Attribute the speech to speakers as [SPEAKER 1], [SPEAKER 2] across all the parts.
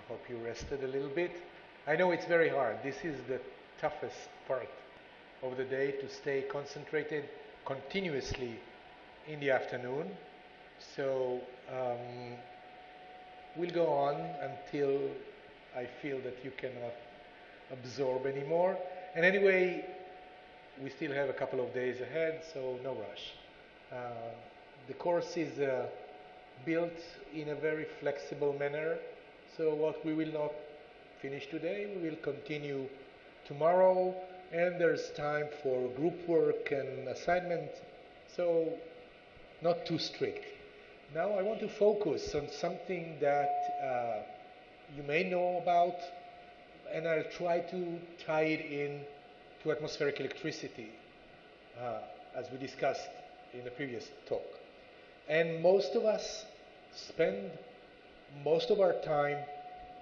[SPEAKER 1] Hope you rested a little bit. I know it's very hard. This is the toughest part of the day, to stay concentrated continuously in the afternoon. So we'll go on until I feel that you cannot absorb anymore. And anyway, we still have a couple of days ahead, so no rush. Uh, the course is built in a very flexible manner. So what we will not finish today, we will continue tomorrow, and there's time for group work and assignment, so not too strict. Now I want to focus on something that you may know about, and I'll try to tie it in to atmospheric electricity, as we discussed in the previous talk. And most of us spend most of our time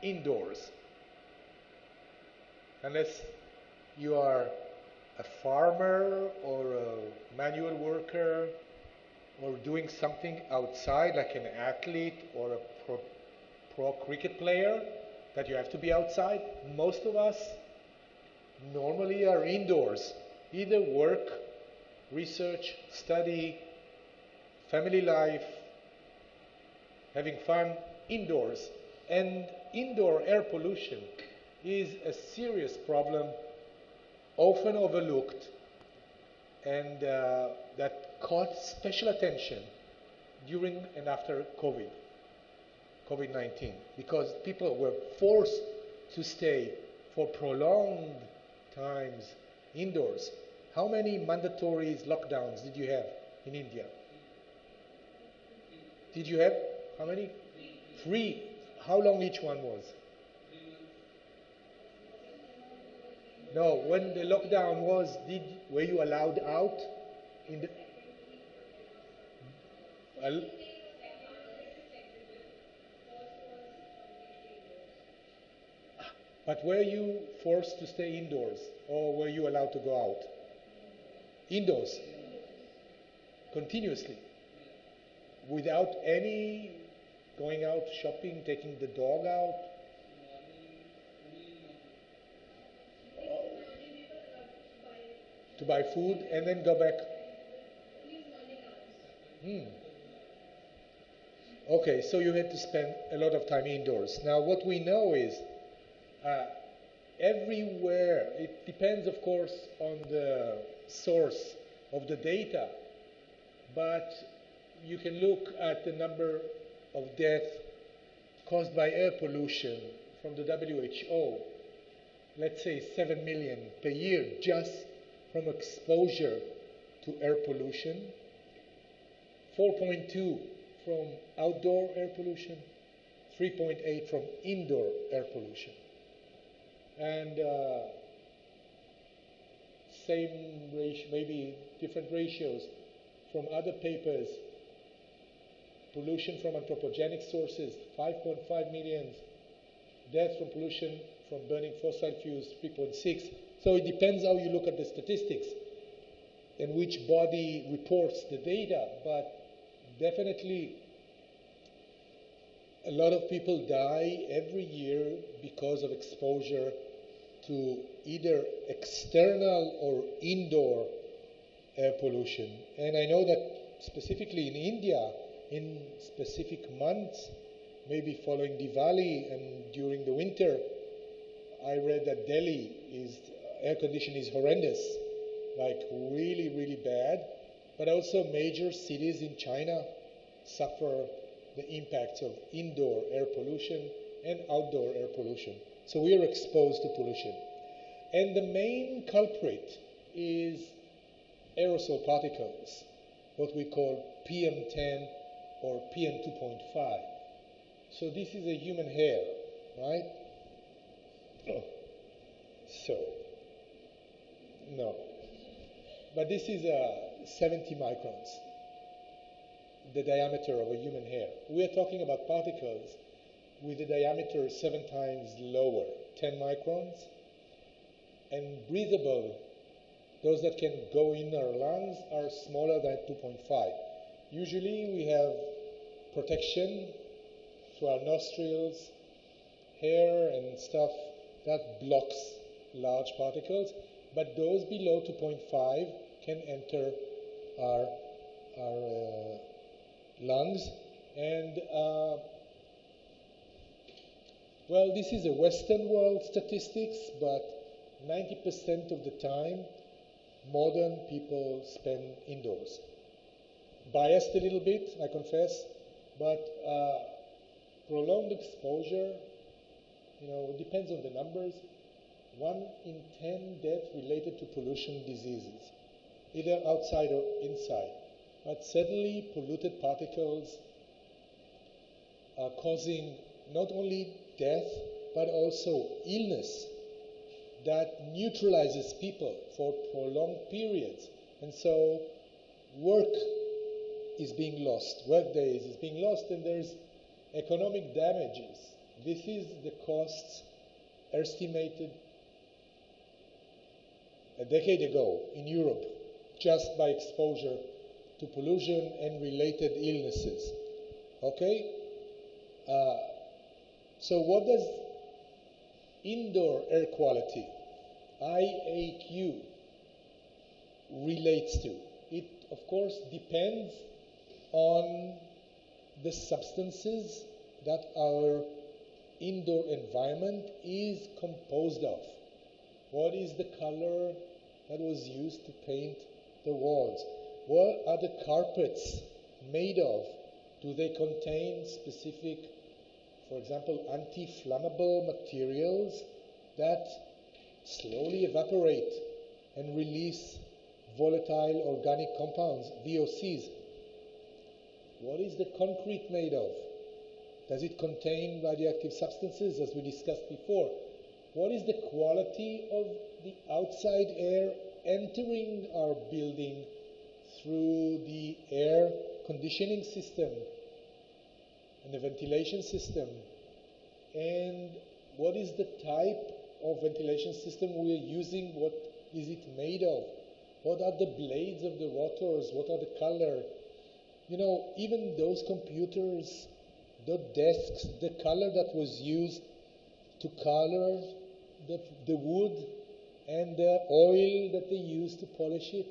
[SPEAKER 1] indoors, unless you are a farmer or a manual worker or doing something outside, like an athlete or a pro cricket player, that you have to be outside. Most of us normally are indoors, either work, research, study, family life, having fun indoors. And indoor air pollution is a serious problem, often overlooked, and that caught special attention during and after COVID-19, because people were forced to stay for prolonged times indoors. How many mandatory lockdowns did you have in India? Did you have, how many? 3. How long each one was? No, when the lockdown was, were you allowed out in the? Well, but were you forced to stay indoors, or were you allowed to go out? Indoors, continuously, without any going out shopping, taking the dog out. To buy food and then go back. Okay, so you had to spend a lot of time indoors. Now, what we know is everywhere, it depends, of course, on the source of the data, but you can look at the number of deaths caused by air pollution from the WHO. Let's say 7 million per year just from exposure to air pollution, 4.2 from outdoor air pollution, 3.8 from indoor air pollution. And same ratio, maybe different ratios from other papers. Pollution from anthropogenic sources, 5.5 million. Death from pollution from burning fossil fuels, 3.6. So it depends how you look at the statistics and which body reports the data, but definitely a lot of people die every year because of exposure to either external or indoor air pollution. And I know that specifically in India, in specific months, maybe following Diwali and during the winter, I read that Delhi air conditioning is horrendous, like really, really bad. But also major cities in China suffer the impacts of indoor air pollution and outdoor air pollution. So we are exposed to pollution. And the main culprit is aerosol particles, what we call PM10 or PM2.5. So this is a human hair, right? So, no. But this is 70 microns, the diameter of a human hair. We are talking about particles with a diameter 7 times lower, 10 microns, and breathable. Those that can go in our lungs are smaller than 2.5. Usually we have protection through our nostrils, air and stuff that blocks large particles, but those below 2.5 can enter our lungs. And well, this is a Western world statistics, but 90% of the time, modern people spend indoors. Biased a little bit, I confess, but prolonged exposure, depends on the numbers. 1 in 10 deaths related to pollution diseases, either outside or inside. But suddenly, polluted particles are causing not only death, but also illness that neutralizes people for prolonged periods. And so work is being lost, work days is being lost, and there's economic damages. This is the costs estimated a decade ago in Europe, just by exposure to pollution and related illnesses. Okay? So what does indoor air quality, IAQ, relates to? It, of course, depends on the substances that our indoor environment is composed of. What is the color that was used to paint the walls? What are the carpets made of? Do they contain specific, for example, anti-flammable materials that slowly evaporate and release volatile organic compounds, VOCs? What is the concrete made of? Does it contain radioactive substances, as we discussed before? What is the quality of the outside air entering our building through the air conditioning system and the ventilation system? And what is the type of ventilation system we're using? What is it made of? What are the blades of the rotors? What are the color? Even those computers, the desks, the color that was used to color the wood and the oil that they used to polish it,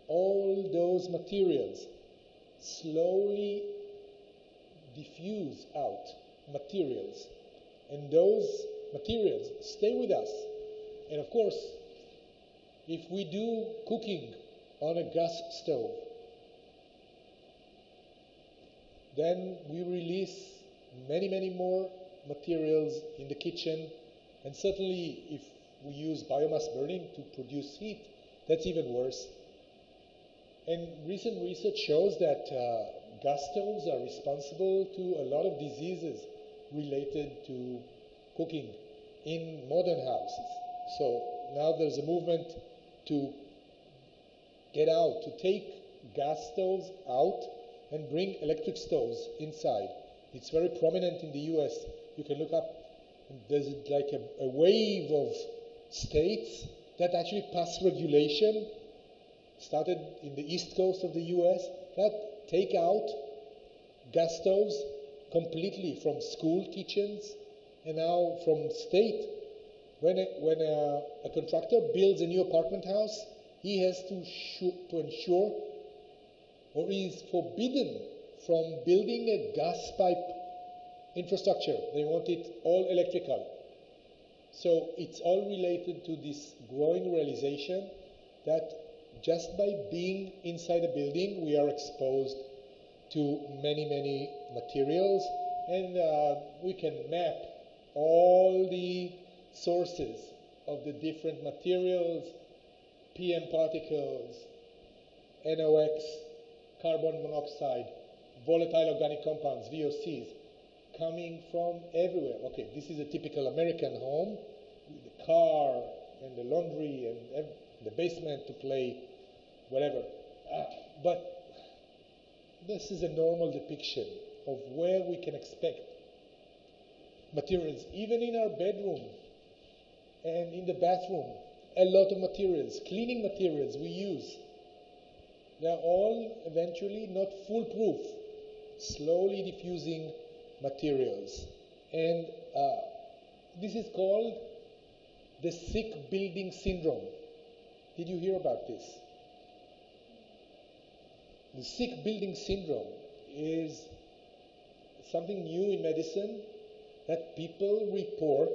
[SPEAKER 1] all those materials slowly diffuse out materials. And those materials stay with us. And of course, if we do cooking on a gas stove, then we release many, many more materials in the kitchen. And certainly, if we use biomass burning to produce heat, that's even worse. And recent research shows that gas stoves are responsible to a lot of diseases related to cooking in modern houses. So now there's a movement to get out, to take gas stoves out and bring electric stoves inside. It's very prominent in the US. You can look up, there's like a wave of states that actually passed regulation, started in the east coast of the US, that take out gas stoves completely from school kitchens and now from state. When a contractor builds a new apartment house, he has to ensure, or he is forbidden from building a gas pipe infrastructure. They want it all electrical. So it's all related to this growing realization that just by being inside a building, we are exposed to many, many materials, and we can map all the sources of the different materials, PM particles, NOx, carbon monoxide, volatile organic compounds, VOCs, coming from everywhere. Okay, this is a typical American home with the car and the laundry and the basement to play, whatever. But this is a normal depiction of where we can expect materials, even in our bedroom and in the bathroom. A lot of materials, cleaning materials we use. They're all eventually not foolproof, slowly diffusing materials. And This is called the sick building syndrome. Did you hear about this? The sick building syndrome is something new in medicine that people report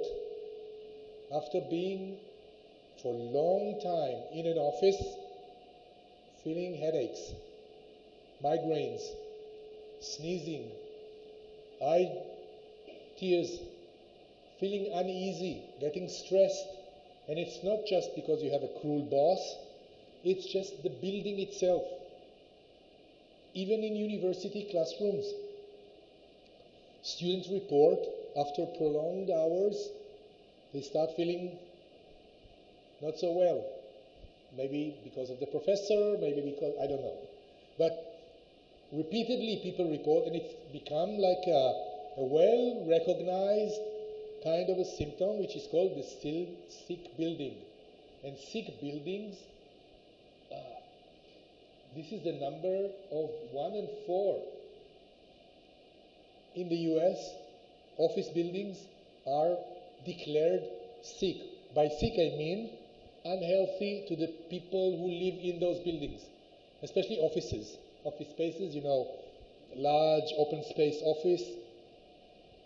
[SPEAKER 1] after being for a long time in an office, feeling headaches, migraines, sneezing, eye tears, feeling uneasy, getting stressed. And it's not just because you have a cruel boss, it's just the building itself. Even in university classrooms, students report after prolonged hours, they start feeling not so well. Maybe because of the professor, maybe because, I don't know. But repeatedly people report, and it's become like a well-recognized kind of a symptom, which is called the still sick building. And sick buildings, this is the number of 1 in 4. In the US, office buildings are declared sick. By sick I mean unhealthy to the people who live in those buildings, especially offices. Office spaces, large open space office,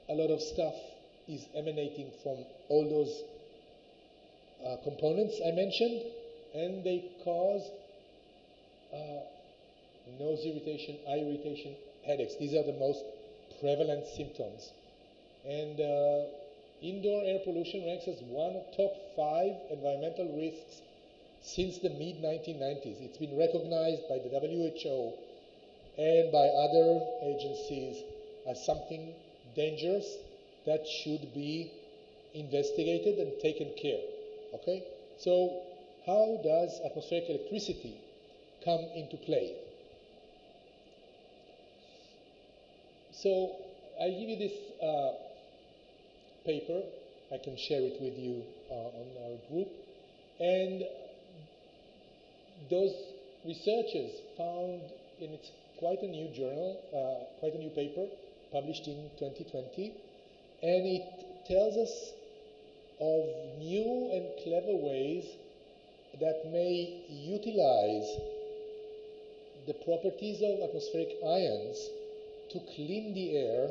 [SPEAKER 1] a lot of stuff is emanating from all those components I mentioned, and they cause nose irritation, eye irritation, headaches. These are the most prevalent symptoms. And indoor air pollution ranks as one of top 5 environmental risks since the mid-1990s. It's been recognized by the WHO and by other agencies as something dangerous that should be investigated and taken care. Okay? So how does atmospheric electricity come into play? So I give you this paper. I can share it with you on our group. And those researchers found, and it's quite a new journal, quite a new paper, published in 2020, and it tells us of new and clever ways that may utilize the properties of atmospheric ions to clean the air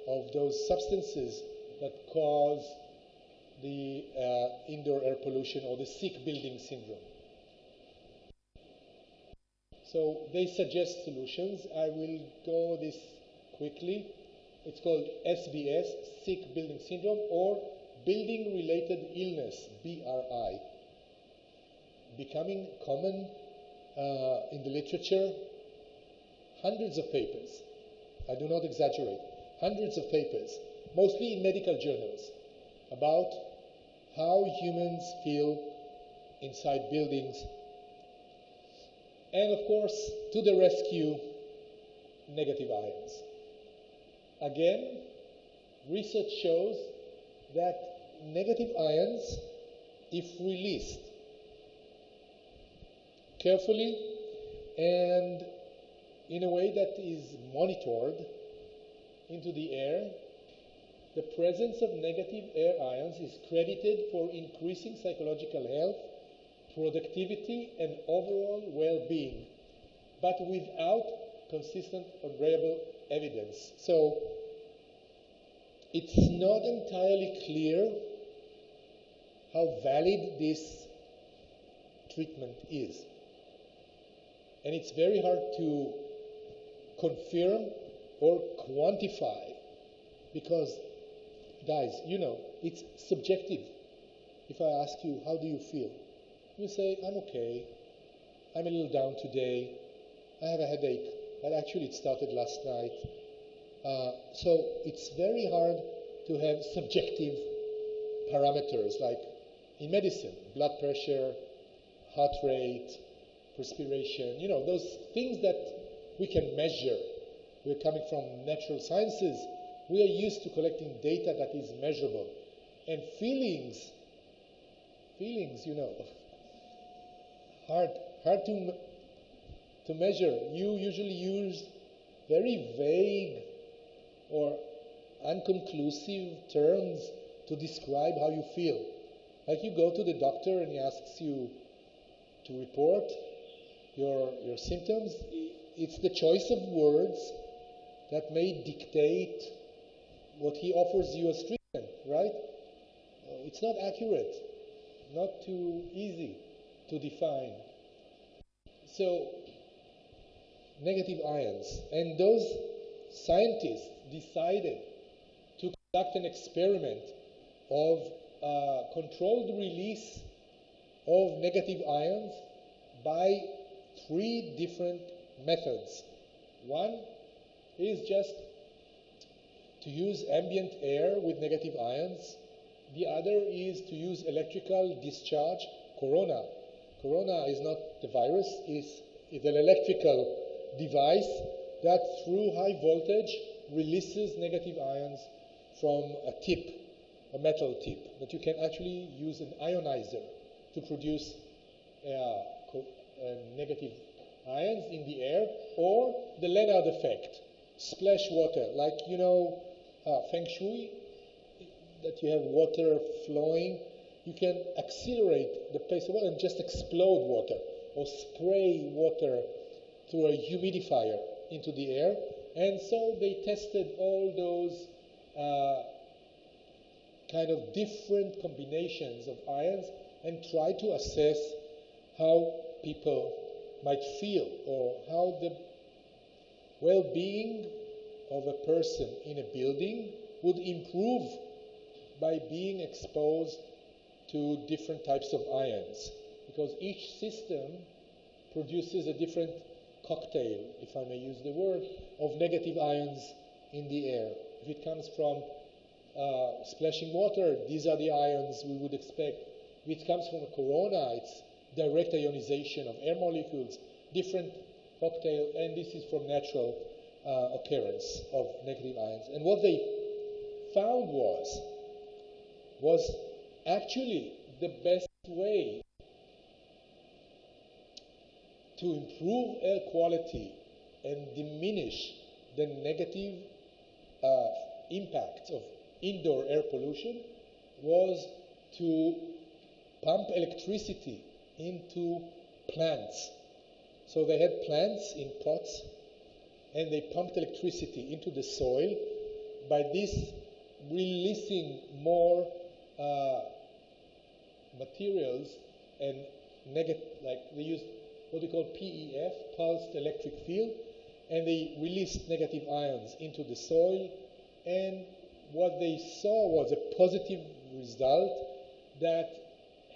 [SPEAKER 1] of those substances that cause the indoor air pollution or the sick building syndrome. So they suggest solutions. I will go this quickly. It's called SBS, sick building syndrome, or building-related illness, BRI. Becoming common in the literature, hundreds of papers. I do not exaggerate. Hundreds of papers, mostly in medical journals, about how humans feel inside buildings. And of course, to the rescue, negative ions. Again, research shows that negative ions, if released carefully and in a way that is monitored into the air, the presence of negative air ions is credited for increasing psychological health, productivity, and overall well-being, but without consistent or reliable evidence. So it's not entirely clear how valid this treatment is. And it's very hard to confirm or quantify because, guys, it's subjective. If I ask you, how do you feel? You say, I'm okay. I'm a little down today. I have a headache, but actually it started last night. So it's very hard to have subjective parameters like in medicine, blood pressure, heart rate, perspiration, those things that we can measure. We're coming from natural sciences. We are used to collecting data that is measurable. And feelings, hard to measure. You usually use very vague or unconclusive terms to describe how you feel. Like you go to the doctor and he asks you to report your symptoms. It's the choice of words that may dictate what he offers you as treatment, right? It's not accurate, not too easy to define. So, negative ions. And those scientists decided to conduct an experiment of controlled release of negative ions by 3 different methods. One is just to use ambient air with negative ions. The other is to use electrical discharge. Corona is not the virus, it's an electrical device that through high voltage releases negative ions from a tip, a metal tip, that you can actually use an ionizer to produce negative ions in the air, or the Leonard effect, splash water, like Feng Shui, that you have water flowing. You can accelerate the pace of water and just explode water, or spray water through a humidifier into the air. And so they tested all those kind of different combinations of ions and tried to assess how people might feel, or how the well-being of a person in a building would improve by being exposed to different types of ions, because each system produces a different cocktail, if I may use the word, of negative ions in the air. If it comes from splashing water, these are the ions we would expect. If it comes from a corona, it's direct ionization of air molecules, different cocktail, and this is from natural occurrence of negative ions. And what they found was actually the best way to improve air quality and diminish the negative impact of indoor air pollution was to pump electricity into plants. So they had plants in pots, and they pumped electricity into the soil, by this releasing more materials and like they used what they call PEF, pulsed electric field, and they released negative ions into the soil, and what they saw was a positive result that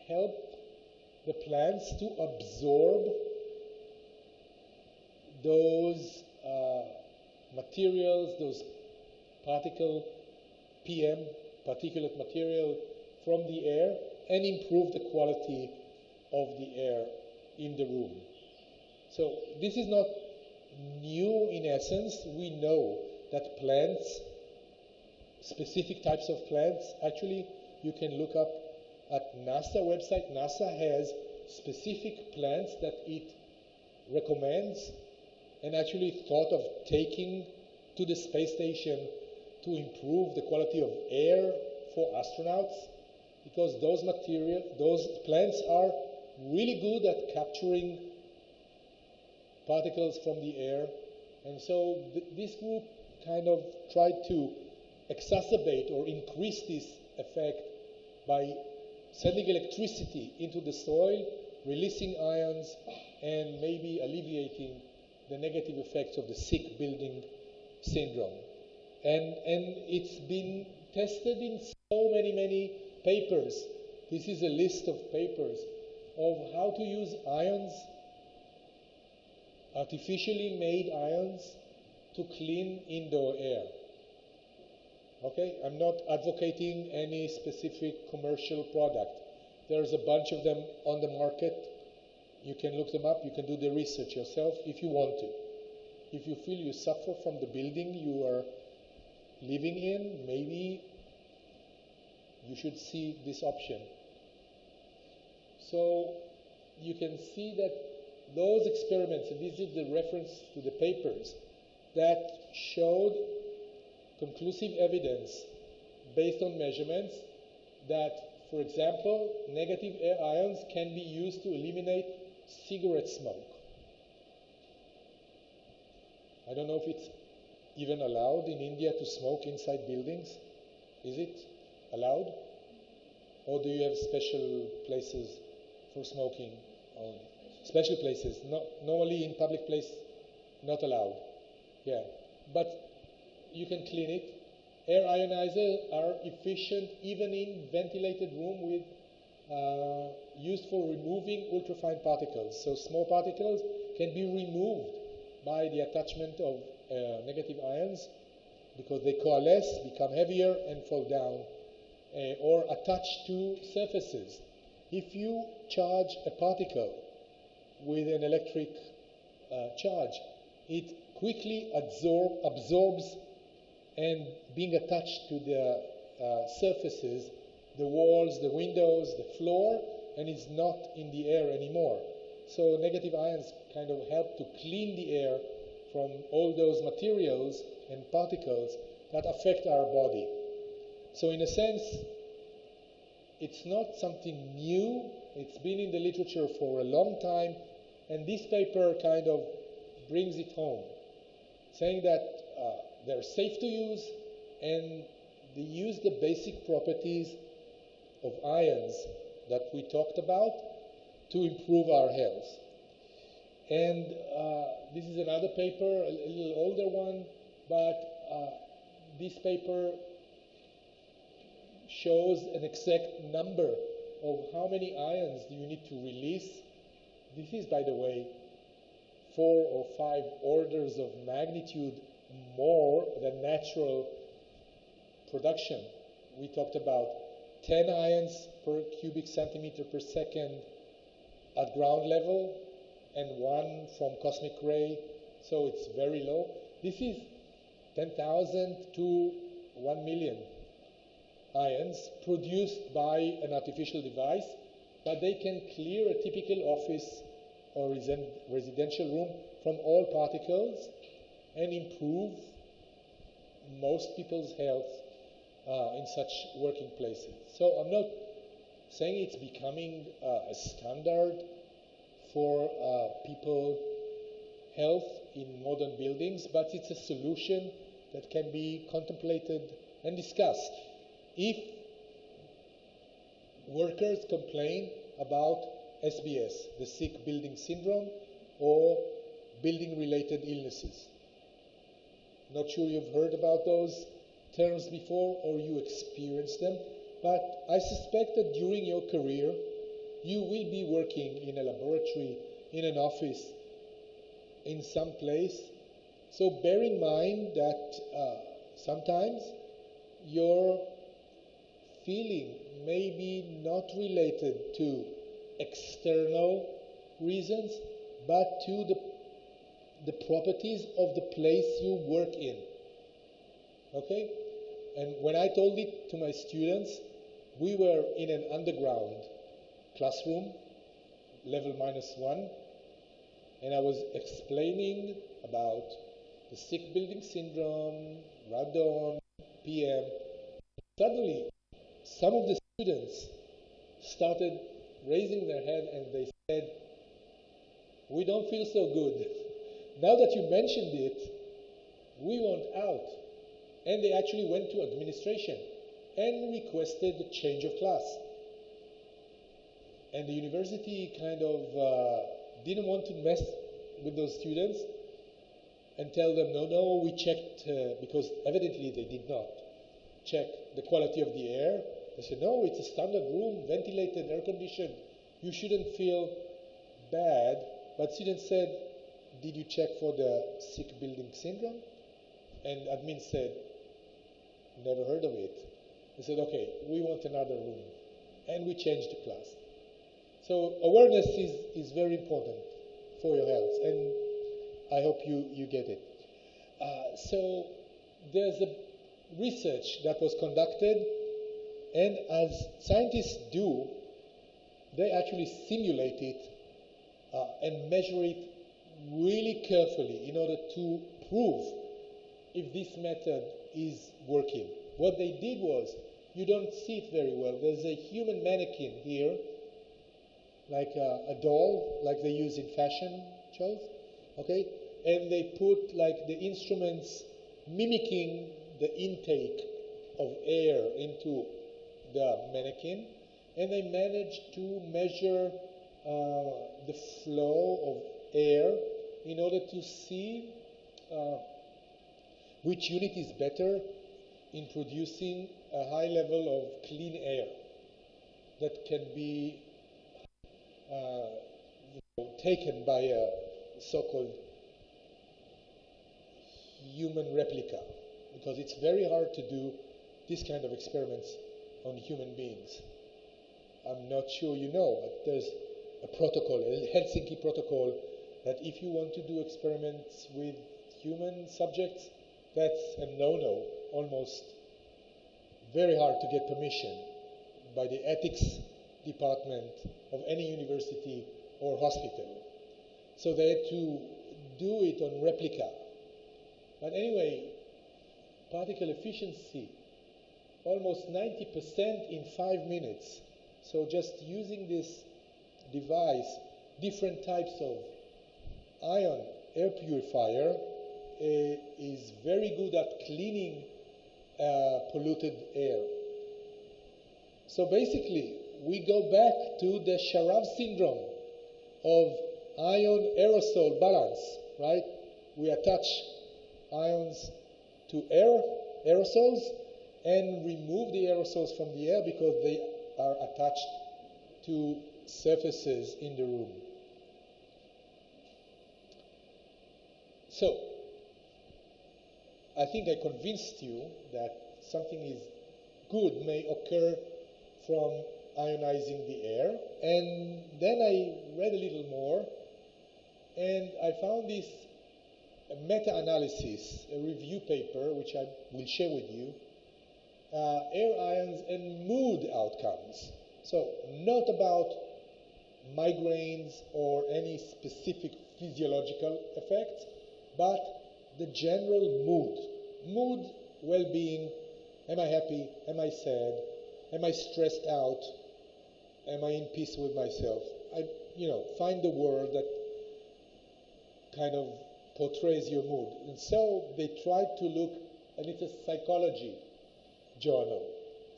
[SPEAKER 1] helped the plants to absorb those materials, those particulate material from the air, and improve the quality of the air in the room. So this is not new in essence. We know that plants, specific types of plants, actually you can look up at NASA website. NASA has specific plants that it recommends and actually thought of taking to the space station to improve the quality of air for astronauts, because those plants are really good at capturing particles from the air. And so this group kind of tried to exacerbate or increase this effect by sending electricity into the soil, releasing ions, and maybe alleviating the negative effects of the sick building syndrome. And it's been tested in so many papers. This is a list of papers of how to use ions, artificially made ions, to clean indoor air. Okay, I'm not advocating any specific commercial product. There's a bunch of them on the market. You can look them up. You can do the research yourself if you want to. If you feel you suffer from the building you are living in, maybe you should see this option. So you can see that those experiments, and this is the reference to the papers, that showed conclusive evidence based on measurements that, for example, negative air ions can be used to eliminate cigarette smoke. I don't know if it's even allowed in India to smoke inside buildings. Is it allowed? Or do you have special places for smoking? Special places. Normally in public place, not allowed. Yeah. But you can clean it. Air ionizers are efficient even in ventilated room with used for removing ultrafine particles. So small particles can be removed by the attachment of negative ions because they coalesce, become heavier, and fall down, or attach to surfaces. If you charge a particle with an electric charge, it quickly absorbs and being attached to the surfaces, the walls, the windows, the floor, and is not in the air anymore. So negative ions kind of help to clean the air from all those materials and particles that affect our body. So in a sense, it's not something new. It's been in the literature for a long time, and this paper kind of brings it home, saying that they're safe to use, and they use the basic properties of ions that we talked about to improve our health. And this is another paper, a little older one, but this paper shows an exact number of how many ions do you need to release. This is, by the way, 4 or 5 orders of magnitude more than natural production. We talked about 10 ions per cubic centimeter per second at ground level and 1 from cosmic ray, so it's very low. This is 10,000 to 1 million ions produced by an artificial device, but they can clear a typical office or residential room from all particles and improve most people's health in such working places. So I'm not saying it's becoming a standard for people health in modern buildings, but it's a solution that can be contemplated and discussed. If workers complain about SBS, the sick building syndrome, or building-related illnesses. Not sure you've heard about those terms before or you experienced them, but I suspect that during your career, you will be working in a laboratory, in an office, in some place. So bear in mind that sometimes your feeling may be not related to external reasons, but to the properties of the place you work in. Okay? And when I told it to my students, we were in an underground classroom, level -1, and I was explaining about the sick building syndrome, radon, PM. Suddenly, some of the students started raising their hand and they said, "We don't feel so good. Now that you mentioned it, we want out." And they actually went to administration and requested a change of class. And the university kind of didn't want to mess with those students and tell them, no, we checked, because evidently they did not check the quality of the air. They said, no, it's a standard room, ventilated, air-conditioned. You shouldn't feel bad. But students said, did you check for the sick building syndrome? And admin said, never heard of it. They said, okay, we want another room. And we changed the class. So awareness is very important for your health. And I hope you get it. So there's a research that was conducted, and as scientists do, they actually simulate it and measure it really carefully in order to prove if this method is working. What they did was you don't see it very well. There's a human mannequin here, like a doll, like they use in fashion shows, okay? And they put like the instruments mimicking the intake of air into the mannequin, and they managed to measure the flow of air in order to see which unit is better in producing a high level of clean air that can be taken by a so-called human replica, because it's very hard to do this kind of experiments on human beings. I'm not sure you know, but there's a protocol, a Helsinki protocol, that if you want to do experiments with human subjects, that's a no-no, almost very hard to get permission by the ethics department of any university or hospital. So they had to do it on replica. But anyway, particle efficiency, almost 90% in 5 minutes. So just using this device, different types of ion air purifier is very good at cleaning polluted air. So basically, we go back to the Sharav syndrome of ion aerosol balance, right? We attach ions to aerosols, and remove the aerosols from the air because they are attached to surfaces in the room. So, I think I convinced you that something is good may occur from ionizing the air. And then I read a little more, and I found this meta-analysis, a review paper, which I will share with you, air ions and mood outcomes. So not about migraines or any specific physiological effects, but the general mood, well-being. Am I happy? Am I sad? Am I stressed out? Am I in peace with myself? I, find the word that kind of portrays your mood. And so they tried to look, and it's a psychology journal.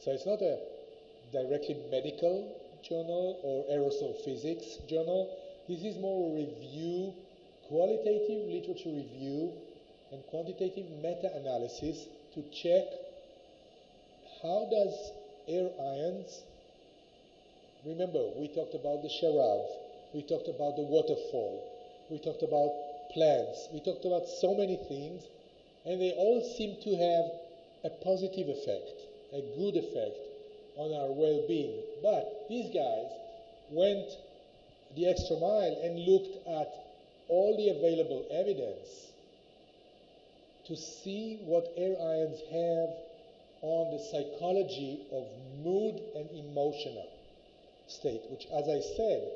[SPEAKER 1] So it's not a directly medical journal or aerosol physics journal. This is more a review, qualitative literature review, and quantitative meta-analysis to check how does air ions, remember we talked about the Sharav, we talked about the waterfall, we talked about plants, we talked about so many things, and they all seem to have a positive effect, a good effect on our well-being. But these guys went the extra mile and looked at all the available evidence to see what air ions have on the psychology of mood and emotional state, which, as I said,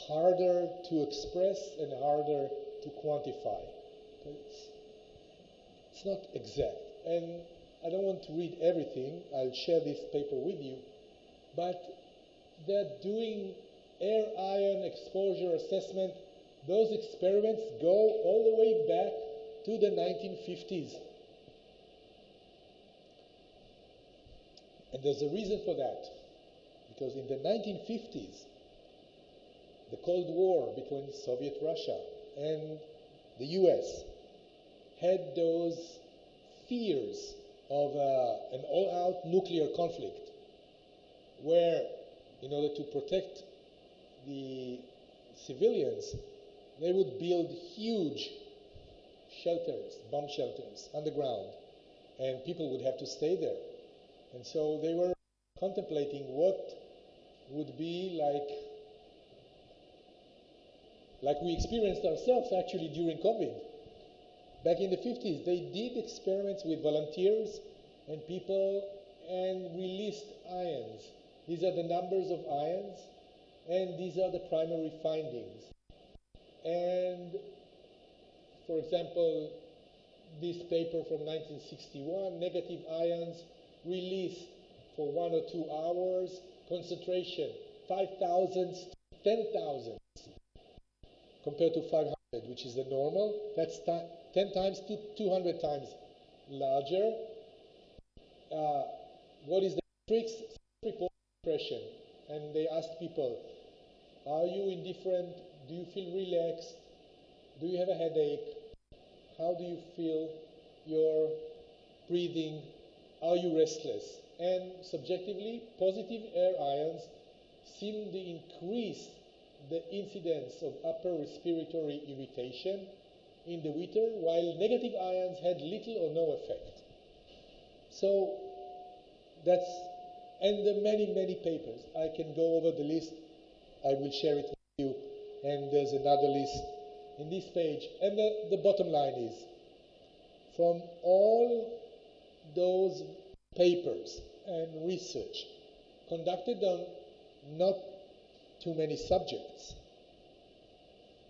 [SPEAKER 1] harder to express and harder to quantify. It's not exact. And I don't want to read everything. I'll share this paper with you. But they're doing air ion exposure assessment. Those experiments go all the way back to the 1950s. And there's a reason for that. Because in the 1950s, the Cold War between Soviet Russia and the US had those fears of an all-out nuclear conflict, where, in order to protect the civilians, they would build huge shelters, bomb shelters, underground, and people would have to stay there. And so they were contemplating what would be like we experienced ourselves actually during COVID. Back in the 50s, they did experiments with volunteers and people and released ions. These are the numbers of ions, and these are the primary findings. And, for example, this paper from 1961, negative ions released for 1 or 2 hours. Concentration, 5,000 to 10,000 compared to 500, which is the normal. That's 10 times to 200 times larger. What is the matrix? Report depression. And they asked people, are you indifferent? Do you feel relaxed? Do you have a headache? How do you feel your breathing? Are you restless? And subjectively, positive air ions seem to increase the incidence of upper respiratory irritation in the winter, while negative ions had little or no effect. So that's, and there are many, many papers. I can go over the list. I will share it with you. And there's another list in this page. And the bottom line is, from all those papers and research conducted on not too many subjects,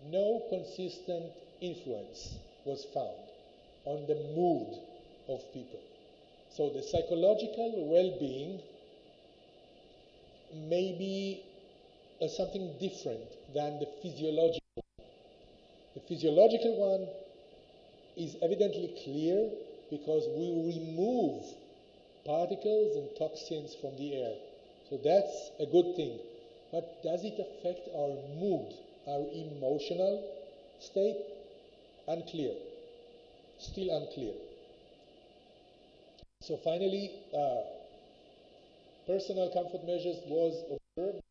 [SPEAKER 1] no consistent influence was found on the mood of people. So the psychological well-being may be something different than the physiological one. The physiological one is evidently clear because we remove particles and toxins from the air. So that's a good thing. But does it affect our mood, our emotional state? Unclear. Still unclear. So finally, personal comfort measures was observed.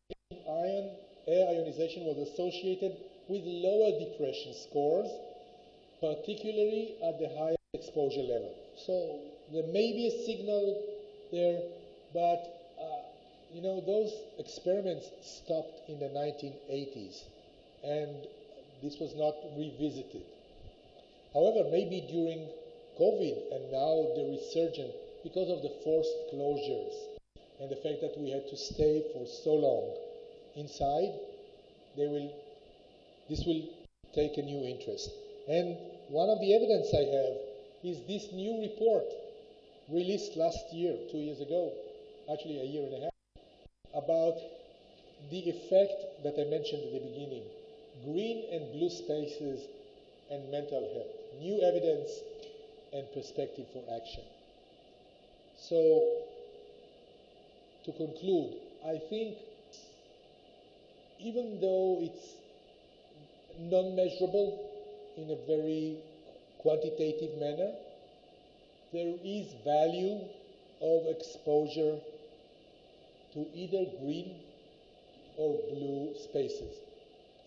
[SPEAKER 1] Air ionization was associated with lower depression scores, particularly at the higher exposure level. So there may be a signal there, but those experiments stopped in the 1980s, and this was not revisited. However, maybe during COVID and now the resurgence, because of the forced closures and the fact that we had to stay for so long inside, this will take a new interest. And one of the evidence I have is this new report released last year, 2 years ago, actually a year and a half, about the effect that I mentioned at the beginning, green and blue spaces and mental health, new evidence and perspective for action. So, to conclude, I think even though it's non-measurable in a very quantitative manner, there is value of exposure to either green or blue spaces.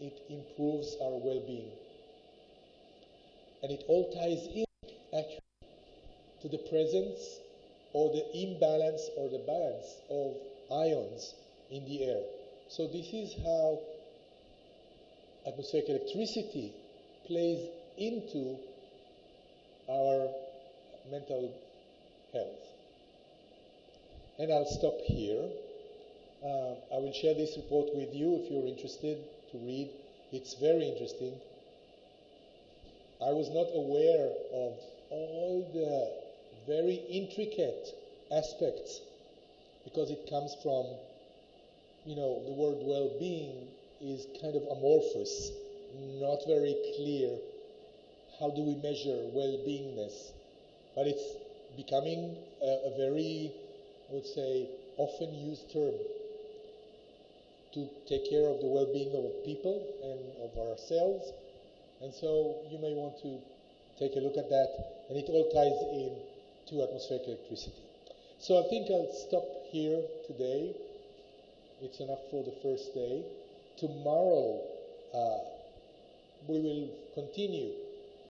[SPEAKER 1] It improves our well-being. And it all ties in, actually, to the presence or the imbalance or the balance of ions in the air. So this is how atmospheric electricity plays into our mental health. And I'll stop here. I will share this report with you if you're interested to read. It's very interesting. I was not aware of all the very intricate aspects because it comes from, the word well-being is kind of amorphous, not very clear. How do we measure well-beingness? But it's becoming a very, I would say, often used term to take care of the well-being of people and of ourselves. And so you may want to take a look at that, and it all ties in to atmospheric electricity. So I think I'll stop here today. It's enough for the first day. Tomorrow we will continue